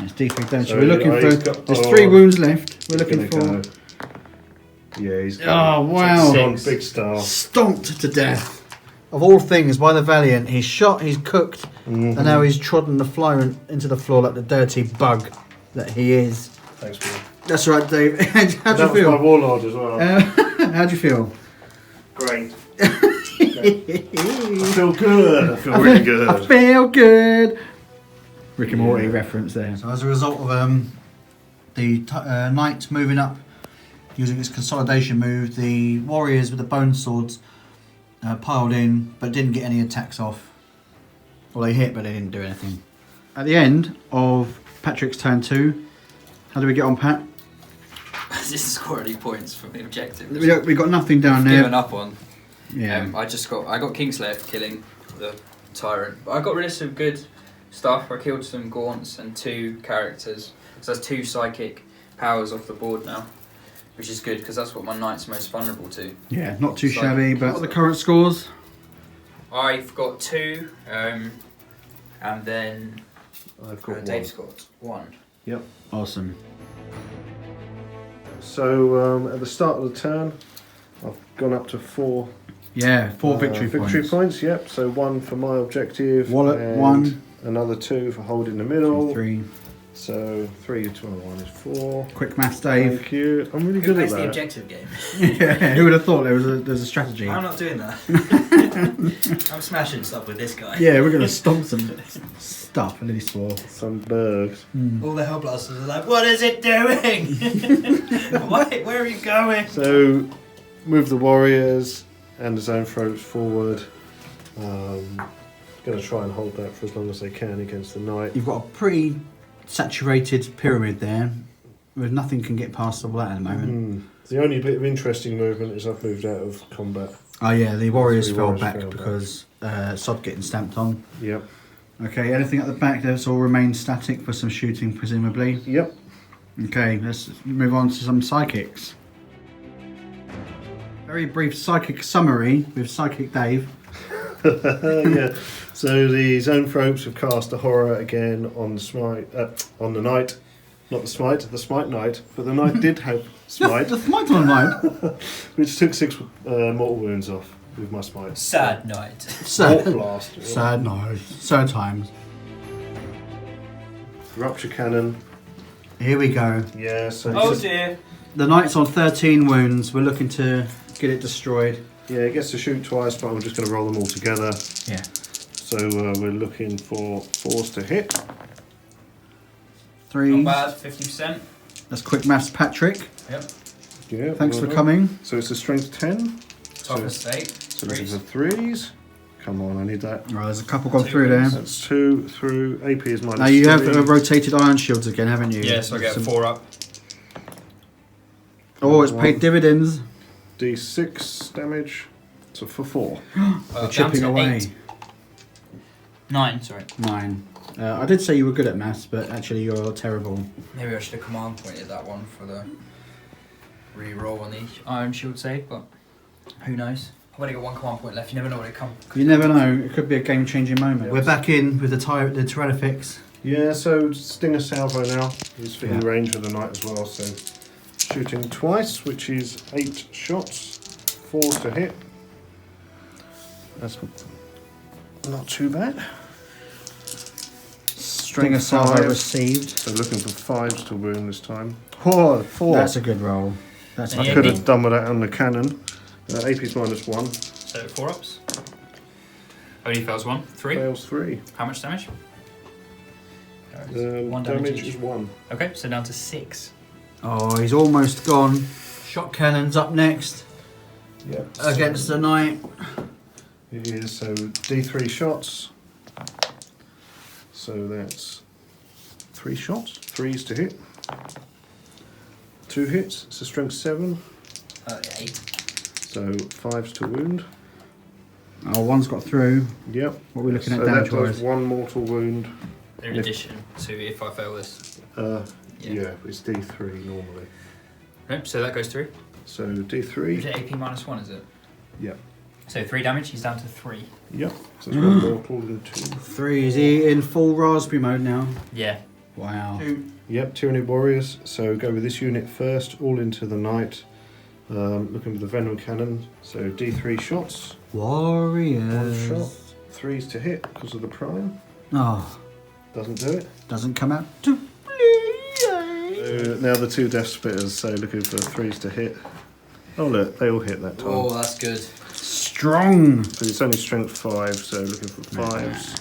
It's D3 damage. So We're looking he's for... got- There's 3 wounds left. We're He's looking gonna for... go. Yeah, he's Oh, got wow. on big star. Stomped to death. Of all things, by the Valiant, he's shot, he's cooked, and now he's trodden the Flyrant into the floor like the dirty bug that he is. Thanks, Will. That's right, Dave. How do you That was my feel? warlord as well. How do you feel? Great. I feel good. I feel really good. I feel good. Rick and Morty reference there. So as a result of the Knight moving up, using its consolidation move, the Warriors with the bone swords piled in, but didn't get any attacks off. Well, they hit, but they didn't do anything. At the end of Patrick's turn 2, how do we get on, Pat? This is score any points from the objective. We got nothing down I've there. given up on. Yeah. I got Kingslayer for killing the Tyrant, but I got rid of some good stuff. I killed some Gaunts and 2 characters, so that's 2 psychic powers off the board now, which is good because that's what my Knight's most vulnerable to. Yeah, not too Psychic shabby, but what are stuff. the current scores? I've got 2, and then I've got Dave's got 1. Yep. Awesome. So at the start of the turn, I've gone up to 4 Yeah, 4 victory points. Yep. So 1 for my objective. Wallet, and 1. Another 2 for holding the middle. 3. So 3 to 1 is 4. Quick maths, Dave. Thank you. I'm really Who good plays at the that. objective game? Yeah, who would have thought there's a strategy? I'm not doing that. I'm smashing stuff with this guy. Yeah, we're going to stomp some stuff, and then he swore. Some bergs. All the Hellblasters are like, what is it doing? Where are you going? So move the warriors and the zone throats forward. Going to try and hold that for as long as they can against the knight. You've got a pretty saturated pyramid there, where nothing can get past the that at the moment. The only bit of interesting movement is I've moved out of combat. Oh yeah, the Warriors The fell Warriors back fell because Sod getting stamped on. Yep. Okay, anything at the back that's all remained static for some shooting, presumably. Yep. Okay, let's move on to some psychics. Very brief psychic summary with Psychic Dave. Yeah. So the zone throats have cast a horror again on the smite, on the knight. Not the smite knight, but the knight did have smite, The smite on mine. which took 6 mortal wounds off with my smite. Sad night. Mortal Sad, blast. sad, no. Sad times. Rupture cannon. Here we go. Yeah. So Oh just- dear. The knight's on 13 wounds. We're looking to get it destroyed. yeah, it gets to shoot twice, but I'm just going to roll them all together. Yeah. So we're looking for 4s to hit. 3. Not bad, 50%. That's quick maths, Patrick. Yep. Yeah. Thanks well for done. coming. So it's a strength 10. Toughest 8. So this is a 3s. Come on, I need that. Right, there's a couple gone through there. That's 2 through. AP is minus Now you have 3. rotated iron shields again, haven't you? Yeah, so I get Some- 4 up. Oh, it's paid dividends. D6 damage. So for 4. We're chipping away. 9, sorry. 9. I did say you were good at maths, but actually you're terrible. Maybe I should have command pointed that one for the re-roll on the Iron Shield save, but who knows? I've only got one command point left. You never know when it comes. You never know. It could be a game-changing moment. We're back in with the Tyranids. Yeah, so Stinger Salvo now. He's in range of the Knight as well, so shooting twice, which is 8 shots, 4 to hit. That's not too bad. Stinger Salvo received. So looking for 5s to wound this time. 4. That's a good roll. That's I could have done with that on the cannon. AP's -1. So 4 ups. Only fails 1. 3. Fails 3. How much damage? 1 damage is 1. Okay, so down to 6. Oh, he's almost gone. Shot cannons up next. Yep. Against the Knight. It is, so D3 shots. So that's 3 shots. 3s to hit. 2 hits, so strength 7. 8. So 5s to wound. Oh, one's got through. Yep. What are we looking at so damage that does wise? 1 mortal wound. In addition to if I fail this. Yeah, it's D3 normally. Nope, so that goes through. So Is D3. it AP -1, is it? Yep. So 3 damage, he's down to 3. Yep. So it's 1 mortal and 2. 3. Is he in full raspberry mode now? Yeah. Wow. Yep, Tyranid Warriors. So go with this unit first, all into the Knight. Looking for the Venom Cannon. So D3 shots. Warriors. 1 shot. 3s to hit because of the prime. Oh, Doesn't do it. doesn't come out to Now the 2 Death Spitters, so looking for 3s to hit. Oh look, they all hit that time. Oh, that's good. strong. So it's only strength 5, so looking for 5s.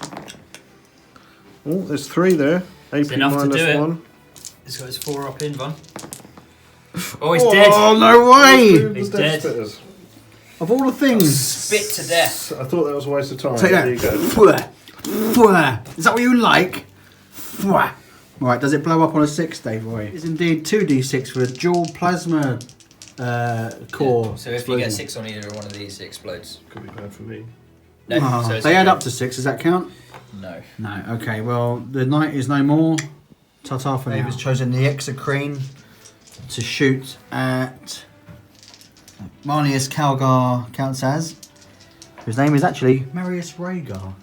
Oh, there's 3 there. AP enough to do it. -1. He's got his 4 up in, Von. Oh, he's dead. Oh, no way! He's Death dead. Spitters. Of all the things. Spit to death. I thought that was a waste of time. Take There you that. go. Is that what you like? Right, does it blow up on a 6, Dave Roy? It's indeed 2d6 for a dual plasma core. So if you get 6 on either one of these, it explodes. Could be bad for me. No, Oh, so it's they add okay. up to 6, does that count? No. No, okay, well, the Knight is no more. Ta-ta for now. David's chosen the Exocrine to shoot at Marnius Calgar counts as, whose name is actually Marius Rhaegar.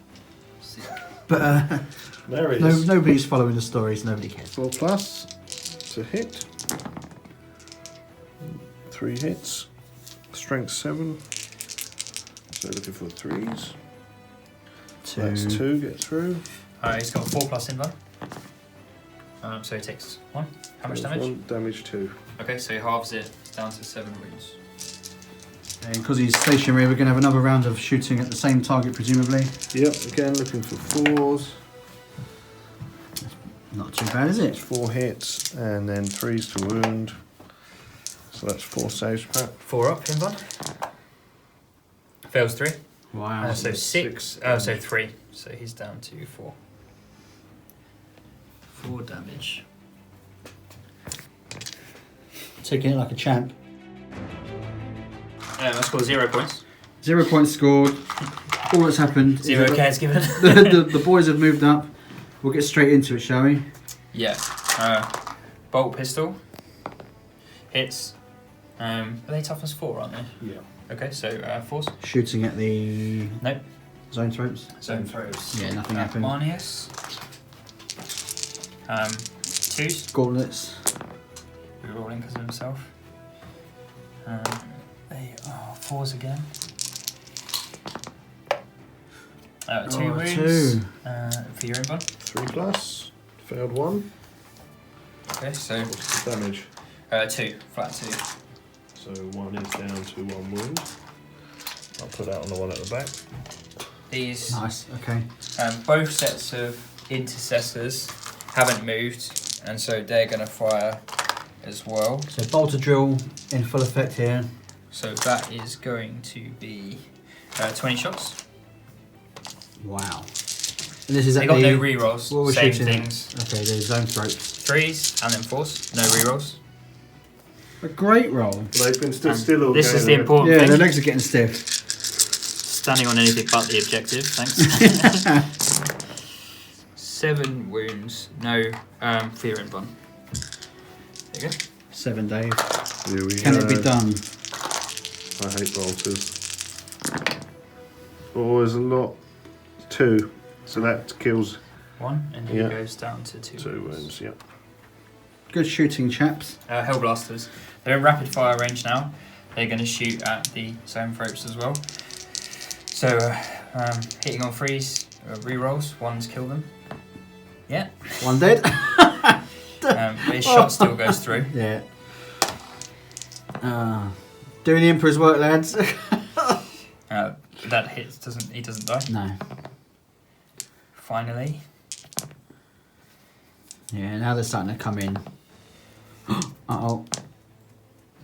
But There it is. nobody's following the stories, nobody cares. 4 plus to hit. 3 hits. Strength 7. So looking for 3s. 2. That's 2, get through. He's got a 4+ in, Von. So he takes 1. How much damage? 1 damage 2. Okay, so he halves it. It's down to 7 wounds. And because he's stationary, we're going to have another round of shooting at the same target, presumably. Yep, again looking for 4s. Not too bad, is It's it? 4 hits and then 3s to wound. So that's 4 saves, Pat. 4 up in, Von. Fails 3. Wow. So 6. So 3. So he's down to 4. 4 damage. Taking it like a champ. I scored 0 points. 0 points scored. All that's happened 0 is that cares given. the boys have moved up. We'll get straight into it, shall we? Yeah. Bolt pistol. Hits. Are they toughness 4, aren't they? Yeah. Okay, so 4s. Shooting at the Nope. zone throats. Zone throws. Yeah, nothing happened. Marnius. 2s. Gauntlets. Rerolling because of himself. They are 4s again. 2 wounds. 2. For your inbound. 3 plus. Failed 1. Okay, so What's the damage? 2. Flat 2. So 1 is down to 1 wound. I'll put that on the one at the back. These Nice, okay. both sets of intercessors haven't moved, and so they're going to fire as well. So bolter drill in full effect here. So that is going to be 20 shots. Wow. And this is They at got the... no rerolls. What we're Same shooting at. things. Okay, the zone throats. 3s and then 4s. No rerolls. A great roll. They've been stood And still all this game, is the haven't important Yeah, thing. their legs are getting stiff. Standing on anything but the objective. Thanks. 6 7 wounds, no fear in bun. There you go. 7 Dave. Here we Can go. it be done? I hate bolters. Oh, there's a lot. 2. So that kills 1, and he Yeah. goes down to 2. 2 wounds, yep. Good shooting, chaps. Hellblasters. They're in rapid fire range now. They're going to shoot at the zoanthropes as well. So, hitting on 3s, rerolls, 1's kill them. Yeah. 1 dead. But his shot still goes through. Yeah. Doing the Emperor's work, lads. That hits, he doesn't die. No. Finally. Yeah, now they're starting to come in. Uh-oh.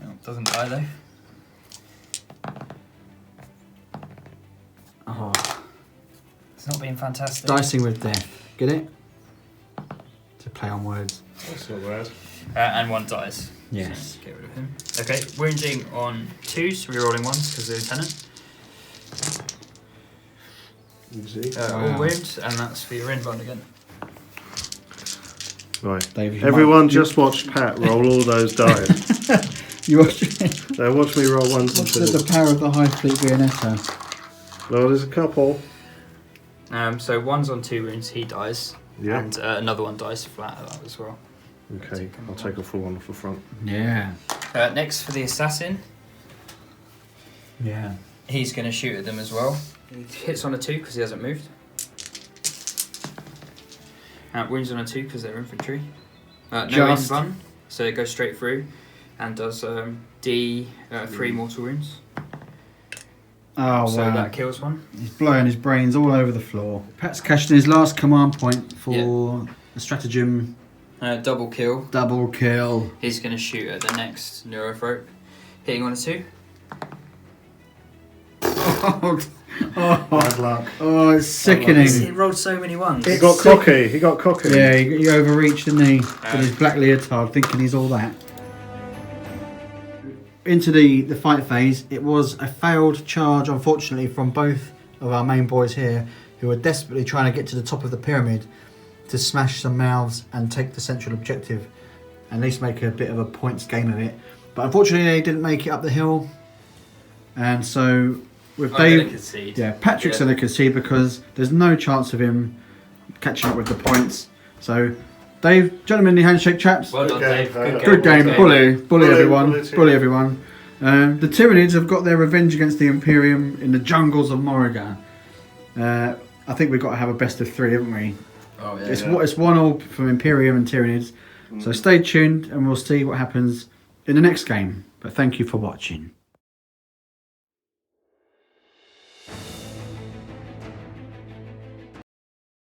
No, doesn't die though. Oh. It's not being fantastic. Dicing with death. Get it? To play on words. That's not bad. And 1 dies. Yes. So get rid of him. Okay, wounding on 2s, rerolling 1s because the lieutenant. Easy. Wow. All wounds, and that's for your inbound again. Right. Dave, you Everyone might- just watch Pat roll all those dice. You watch So watch me roll 1s and what's 2s. the power of the Hive Fleet Viennetta? Well, there's a couple. So 1's on 2 wounds, he dies. Yeah. And another 1 dies flat at that as well. Okay, I'll take a full one off the front. Yeah. Next for the assassin, Yeah. he's going to shoot at them as well. He hits on a 2 because he hasn't moved. Wounds on a 2 because they're infantry. No Just. bun, so it goes straight through and does 3 mortal wounds. Oh, So wow. that kills 1. He's blowing his brains all over the floor. Pat's cashed in his last command point for the stratagem Double kill. double kill. He's going to shoot at the next neurothrope. Hitting on a 2. Bad luck. Oh, it's sickening. He rolled so many 1s. He got cocky. He got cocky. Yeah, he overreached, didn't he? With his black leotard, thinking he's all that. Into the fight phase, it was a failed charge, unfortunately, from both of our main boys here, who were desperately trying to get to the top of the pyramid to smash some mouths and take the central objective, and at least make a bit of a points game of it. But unfortunately, they didn't make it up the hill, and so with Dave, concede. yeah, Patrick's going to concede because there's no chance of him catching up with the points. So, Dave, gentlemanly handshake, chaps. Well done, Good Dave. game. Good game, bully everyone, bully team. bully everyone. The Tyranids have got their revenge against the Imperium in the jungles of Morrigan. I think we've got to have a best of 3, haven't we? Oh, yeah. It's 1-1 from Imperium and Tyranids. So stay tuned and we'll see what happens in the next game. But thank you for watching.